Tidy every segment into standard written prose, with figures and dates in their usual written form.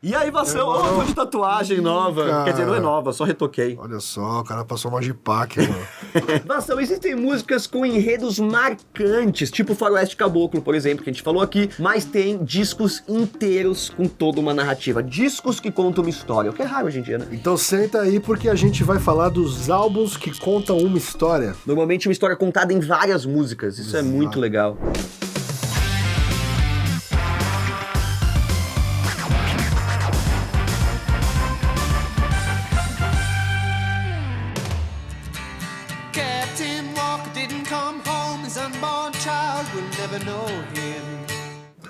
E aí, Vassão, uma de tatuagem nova. Cara. Quer dizer, não é nova, só retoquei. Olha só, o cara passou uma Jipac, mano. Vassão, existem músicas com enredos marcantes, tipo Faroeste Caboclo, por exemplo, que a gente falou aqui, mas tem discos inteiros com toda uma narrativa. Discos que contam uma história, o que é raro hoje em dia, né? Então senta aí porque a gente vai falar dos álbuns que contam uma história. Normalmente uma história contada em várias músicas, isso é muito legal.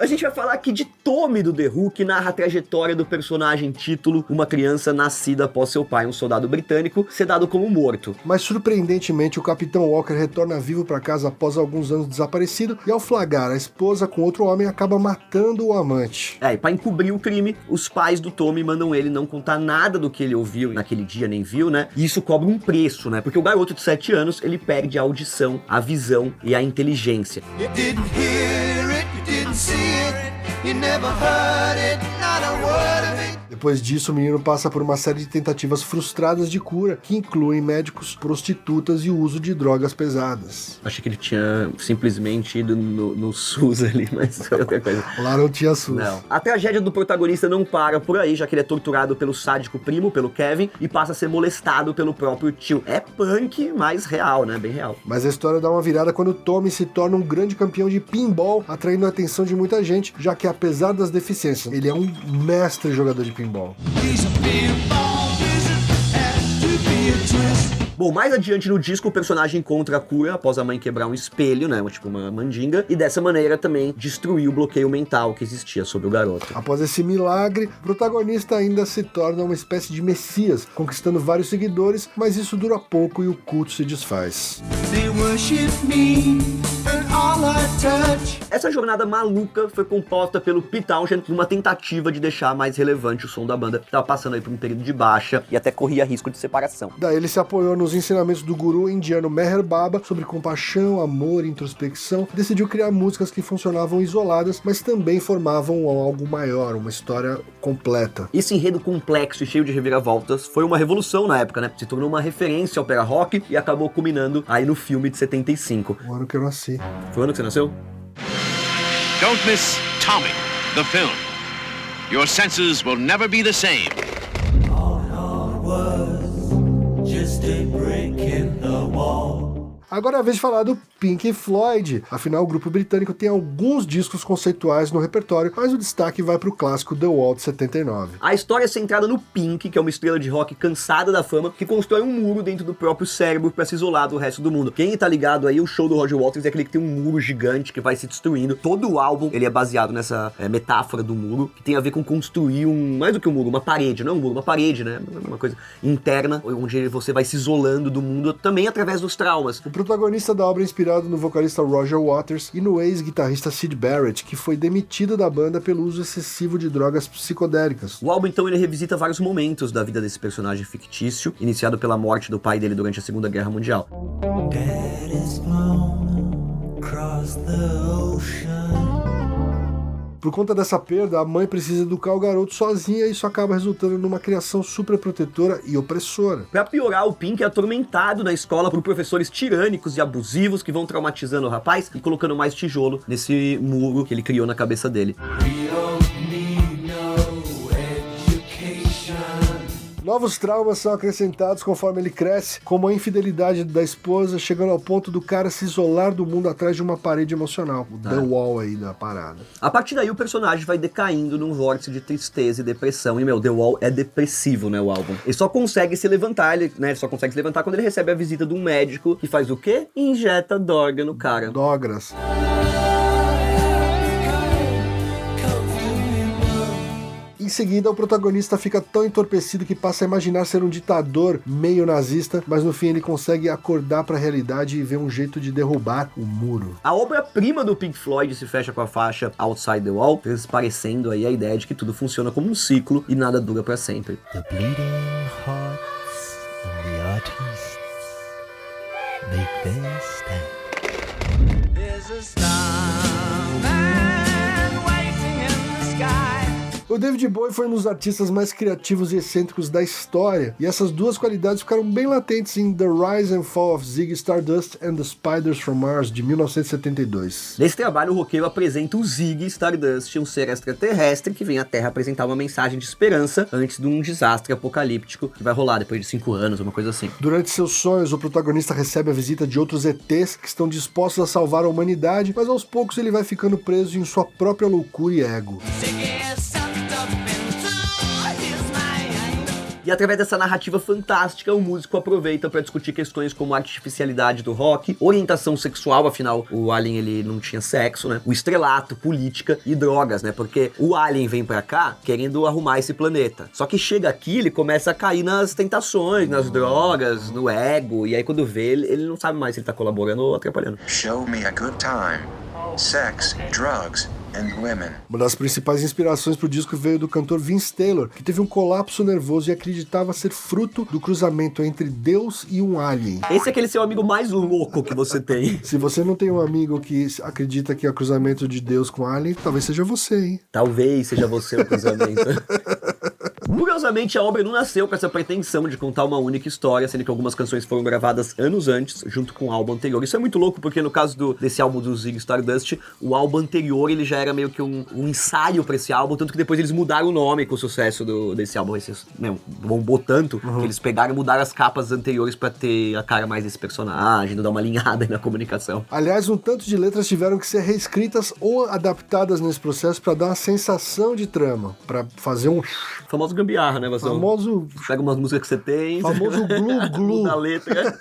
A gente vai falar aqui de Tommy do The Who, que narra a trajetória do personagem título, uma criança nascida após seu pai, um soldado britânico, ser dado como morto. Mas surpreendentemente, o Capitão Walker retorna vivo para casa após alguns anos desaparecido e ao flagrar a esposa com outro homem acaba matando o amante. E pra encobrir o crime, os pais do Tommy mandam ele não contar nada do que ele ouviu naquele dia, nem viu, né? E isso cobra um preço, né? Porque o garoto de 7 anos, ele perde a audição, a visão e a inteligência. Depois disso, o menino passa por uma série de tentativas frustradas de cura, que incluem médicos, prostitutas e o uso de drogas pesadas. Achei que ele tinha simplesmente ido no SUS ali, mas foi outra coisa. Lá não tinha SUS. Não. A tragédia do protagonista não para por aí, já que ele é torturado pelo sádico primo, pelo Kevin, e passa a ser molestado pelo próprio tio. É punk, mas real, né? Bem real. Mas a história dá uma virada quando Tommy se torna um grande campeão de pinball, atraindo a atenção de muita gente, já que apesar das deficiências, ele é um mestre jogador de pinball. Bom, mais adiante no disco, o personagem encontra a cura após a mãe quebrar um espelho, né, tipo uma mandinga, e dessa maneira também destruir o bloqueio mental que existia sobre o garoto. Após esse milagre, o protagonista ainda se torna uma espécie de messias, conquistando vários seguidores, mas isso dura pouco e o culto se desfaz. Essa jornada maluca foi composta pelo Pete Townshend numa tentativa de deixar mais relevante o som da banda, que estava passando aí por um período de baixa e até corria risco de separação. Daí ele se apoiou nos ensinamentos do guru indiano Meher Baba sobre compaixão, amor e introspecção, decidiu criar músicas que funcionavam isoladas, mas também formavam algo maior, uma história completa. Esse enredo complexo e cheio de reviravoltas foi uma revolução na época, né? Se tornou uma referência ao ópera rock e acabou culminando aí no filme de 75. O ano que eu nasci. Foi o ano que você nasceu? Don't miss Tommy, the film. Your senses will never be the same. Agora é a vez de falar do Pink Floyd. Afinal, o grupo britânico tem alguns discos conceituais no repertório, mas o destaque vai para o clássico The Wall de 79. A história é centrada no Pink, que é uma estrela de rock cansada da fama, que constrói um muro dentro do próprio cérebro para se isolar do resto do mundo. Quem tá ligado aí, o show do Roger Waters é aquele que tem um muro gigante que vai se destruindo. Todo o álbum, ele é baseado nessa metáfora do muro, que tem a ver com construir mais do que um muro, uma parede, não é um muro, uma parede, né? Uma coisa interna, onde você vai se isolando do mundo, também através dos traumas. O protagonista da obra é inspirado no vocalista Roger Waters e no ex-guitarrista Syd Barrett, que foi demitido da banda pelo uso excessivo de drogas psicodélicas. O álbum, então, ele revisita vários momentos da vida desse personagem fictício, iniciado pela morte do pai dele durante a Segunda Guerra Mundial. Dad is flown across the ocean. Por conta dessa perda, a mãe precisa educar o garoto sozinha e isso acaba resultando numa criação superprotetora e opressora. Pra piorar, o Pink é atormentado na escola por professores tirânicos e abusivos que vão traumatizando o rapaz e colocando mais tijolo nesse muro que ele criou na cabeça dele. Novos traumas são acrescentados conforme ele cresce, como a infidelidade da esposa, chegando ao ponto do cara se isolar do mundo atrás de uma parede emocional. O The Wall aí da parada. A partir daí o personagem vai decaindo num vórtice de tristeza e depressão. E, The Wall é depressivo, né, o álbum. Ele só consegue se levantar, ele só consegue se levantar quando ele recebe a visita de um médico que faz o quê? Injeta droga no cara. Dogras. Em seguida, o protagonista fica tão entorpecido que passa a imaginar ser um ditador meio nazista, mas no fim ele consegue acordar para a realidade e ver um jeito de derrubar o muro. A obra-prima do Pink Floyd se fecha com a faixa Outside the Wall, transparecendo aí a ideia de que tudo funciona como um ciclo e nada dura para sempre. The bleeding hearts and the artists make their stand. There's a starman waiting in the sky. O David Bowie foi um dos artistas mais criativos e excêntricos da história, e essas duas qualidades ficaram bem latentes em The Rise and Fall of Ziggy Stardust and the Spiders from Mars, de 1972. Nesse trabalho, o roqueiro apresenta o Ziggy Stardust, um ser extraterrestre que vem à Terra apresentar uma mensagem de esperança antes de um desastre apocalíptico que vai rolar depois de 5 anos, uma coisa assim. Durante seus sonhos, o protagonista recebe a visita de outros ETs que estão dispostos a salvar a humanidade, mas aos poucos ele vai ficando preso em sua própria loucura e ego. E através dessa narrativa fantástica, o músico aproveita para discutir questões como a artificialidade do rock, orientação sexual, afinal o Alien ele não tinha sexo, né? O estrelato, política e drogas, né? Porque o Alien vem pra cá querendo arrumar esse planeta. Só que chega aqui, ele começa a cair nas tentações, nas drogas, no ego, e aí quando vê, ele não sabe mais se ele tá colaborando ou atrapalhando. Show me a good time. Sex, drugs, and women. Uma das principais inspirações para o disco veio do cantor Vince Taylor, que teve um colapso nervoso e acreditava ser fruto do cruzamento entre Deus e um alien. Esse é aquele seu amigo mais louco que você tem. Se você não tem um amigo que acredita que é o cruzamento de Deus com alien, talvez seja você, hein? Talvez seja você o cruzamento. Curiosamente, a obra não nasceu com essa pretensão de contar uma única história, sendo que algumas canções foram gravadas anos antes, junto com o álbum anterior. Isso é muito louco, porque no caso desse álbum do Ziggy Stardust, o álbum anterior ele já era meio que um ensaio pra esse álbum, tanto que depois eles mudaram o nome com o sucesso desse álbum. Bombou tanto que eles pegaram e mudaram as capas anteriores pra ter a cara mais desse personagem, dar uma alinhada aí na comunicação. Aliás, um tanto de letras tiveram que ser reescritas ou adaptadas nesse processo pra dar uma sensação de trama, pra fazer um... Famoso gambiarra, né? Você pega umas músicas que você tem, famoso glu-glu da letra.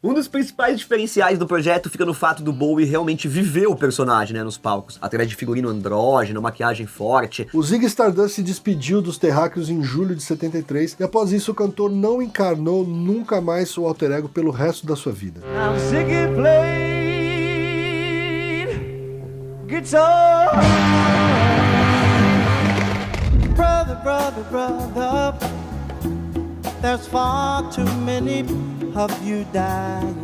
Um dos principais diferenciais do projeto fica no fato do Bowie realmente viver o personagem, né, nos palcos, através de figurino andrógeno, maquiagem forte. O Ziggy Stardust se despediu dos terráqueos em julho de 73 e após isso o cantor não encarnou nunca mais o alter ego pelo resto da sua vida. Now Ziggy played guitar. Brother, there's far too many of you dying.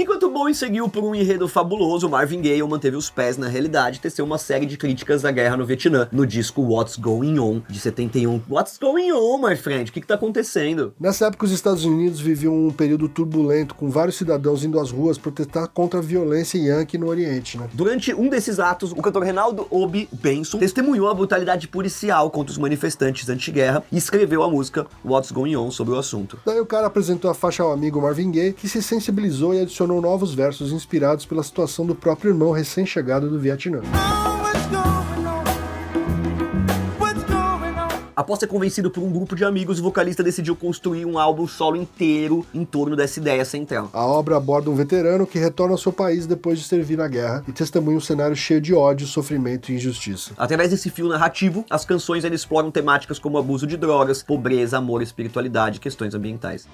Enquanto Bowie seguiu por um enredo fabuloso, Marvin Gaye manteve os pés na realidade e teceu uma série de críticas à guerra no Vietnã, no disco What's Going On, de 71. What's going on, my friend? O que tá acontecendo? Nessa época, os Estados Unidos viviam um período turbulento, com vários cidadãos indo às ruas protestar contra a violência yankee no Oriente, né? Durante um desses atos, o cantor Reinaldo Obi Benson testemunhou a brutalidade policial contra os manifestantes anti-guerra e escreveu a música What's Going On sobre o assunto. Daí o cara apresentou a faixa ao amigo Marvin Gaye, que se sensibilizou e adicionou novos versos inspirados pela situação do próprio irmão recém-chegado do Vietnã. Após ser convencido por um grupo de amigos, o vocalista decidiu construir um álbum solo inteiro em torno dessa ideia central. A obra aborda um veterano que retorna ao seu país depois de servir na guerra e testemunha um cenário cheio de ódio, sofrimento e injustiça. Através desse fio narrativo, as canções ainda exploram temáticas como abuso de drogas, pobreza, amor, espiritualidade e questões ambientais.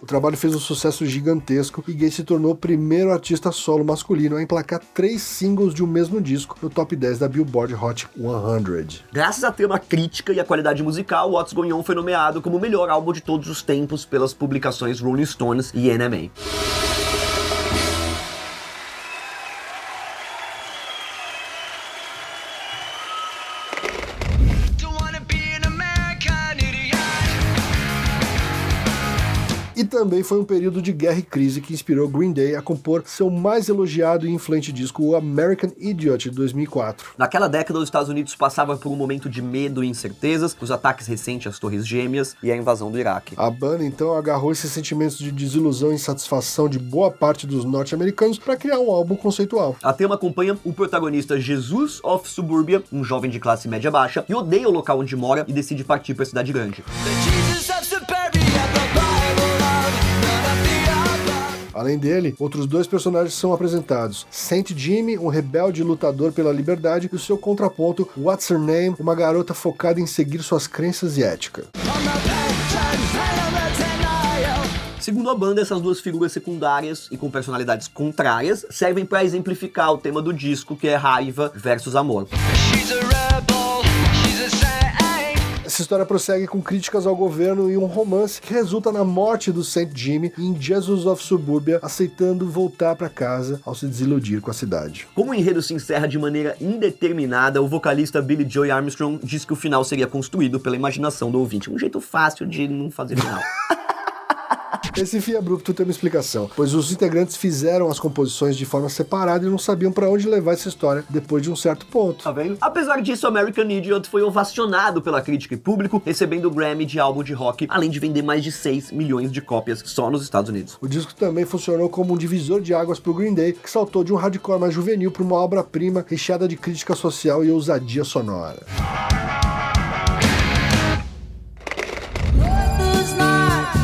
O trabalho fez um sucesso gigantesco e Gaye se tornou o primeiro artista solo masculino a emplacar 3 singles de um mesmo disco no top 10 da Billboard Hot 100. Graças à trama crítica e à qualidade musical, What's Going On foi nomeado como o melhor álbum de todos os tempos pelas publicações Rolling Stones e NMA. E também foi um período de guerra e crise que inspirou Green Day a compor seu mais elogiado e influente disco, o American Idiot, de 2004. Naquela década, os Estados Unidos passavam por um momento de medo e incertezas, os ataques recentes às Torres Gêmeas e a invasão do Iraque. A banda, então, agarrou esses sentimentos de desilusão e insatisfação de boa parte dos norte-americanos para criar um álbum conceitual. A tema acompanha o protagonista Jesus of Suburbia, um jovem de classe média baixa, que odeia o local onde mora e decide partir para a cidade grande. Além dele, outros 2 personagens são apresentados. Saint Jimmy, um rebelde lutador pela liberdade, e o seu contraponto, What's Her Name, uma garota focada em seguir suas crenças e ética. Segundo a banda, essas 2 figuras secundárias e com personalidades contrárias servem para exemplificar o tema do disco, que é raiva versus amor. Essa história prossegue com críticas ao governo e um romance que resulta na morte do Saint Jimmy em Jesus of Suburbia, aceitando voltar para casa ao se desiludir com a cidade. Como o enredo se encerra de maneira indeterminada, o vocalista Billy Joy Armstrong diz que o final seria construído pela imaginação do ouvinte. Um jeito fácil de não fazer final. Esse fim abrupto tem uma explicação, pois os integrantes fizeram as composições de forma separada e não sabiam para onde levar essa história depois de um certo ponto. Tá vendo? Apesar disso, American Idiot foi ovacionado pela crítica e público, recebendo o Grammy de álbum de rock, além de vender mais de 6 milhões de cópias só nos Estados Unidos. O disco também funcionou como um divisor de águas pro Green Day, que saltou de um hardcore mais juvenil para uma obra-prima recheada de crítica social e ousadia sonora. Todos nós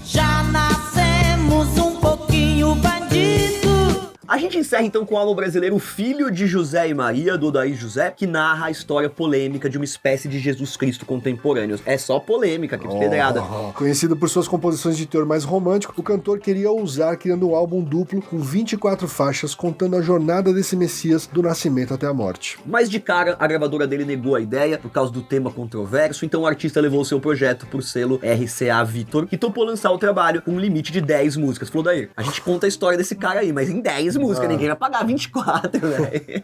já nascemos um pouquinho bandido. A gente encerra então com o álbum brasileiro Filho de José e Maria, do Odair José, que narra a história polêmica de uma espécie de Jesus Cristo contemporâneo. É só polêmica, que pedrada. Conhecido por suas composições de teor mais romântico, o cantor queria ousar criando um álbum duplo com 24 faixas, contando a jornada desse Messias do nascimento até a morte. Mas de cara, a gravadora dele negou a ideia por causa do tema controverso, então o artista levou seu projeto por selo RCA Victor, que topou lançar o trabalho com um limite de 10 músicas. Falou, Daí, a gente conta a história desse cara aí, mas em 10 músicas, ninguém vai pagar 24, velho.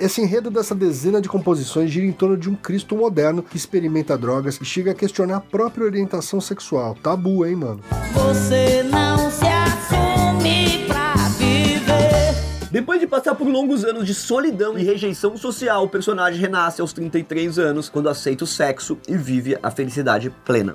Esse enredo dessa dezena de composições gira em torno de um Cristo moderno que experimenta drogas e chega a questionar a própria orientação sexual. Tabu, hein, mano? Você não se assume pra viver. Depois de passar por longos anos de solidão e rejeição social, o personagem renasce aos 33 anos, quando aceita o sexo e vive a felicidade plena.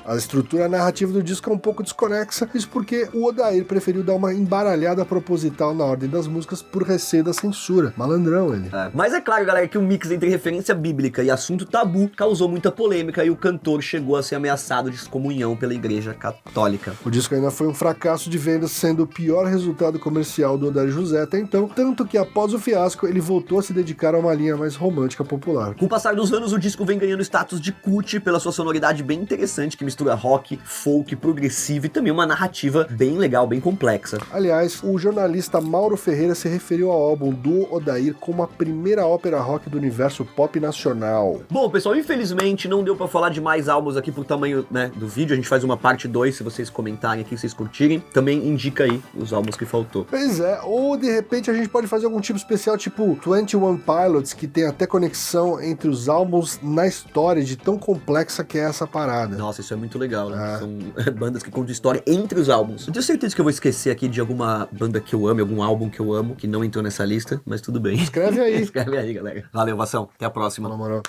A estrutura narrativa do disco é um pouco desconexa, isso porque o Odair preferiu dar uma embaralhada proposital na ordem das músicas por receio da censura. Malandrão ele. Mas é claro, galera, que o mix entre referência bíblica e assunto tabu causou muita polêmica e o cantor chegou a ser ameaçado de excomunhão pela Igreja Católica. O disco ainda foi um fracasso de vendas, sendo o pior resultado comercial do Odair José até então, tanto que após o fiasco ele voltou a se dedicar a uma linha mais romântica popular. Com o passar dos anos, o disco vem ganhando status de cult pela sua sonoridade bem interessante, que mistura rock, folk, progressivo e também uma narrativa bem legal, bem complexa. Aliás, o jornalista Mauro Ferreira se referiu ao álbum do Odair como a primeira ópera rock do universo pop nacional. Bom, pessoal, infelizmente não deu pra falar de mais álbuns aqui por tamanho, né, do vídeo. A gente faz uma parte 2, se vocês comentarem aqui, se vocês curtirem. Também indica aí os álbuns que faltou. Pois é, ou de repente a gente pode fazer algum tipo especial, tipo 21 Pilots, que tem até conexão entre os álbuns na história, de tão complexa que é essa parada. Nossa, isso é muito legal, né? São bandas que contam história entre os álbuns. Eu tenho certeza que eu vou esquecer aqui de alguma banda que eu amo, algum álbum que eu amo, que não entrou nessa lista, mas tudo bem. Escreve aí. Escreve aí, galera. Valeu, Vação. Até a próxima. Na moral.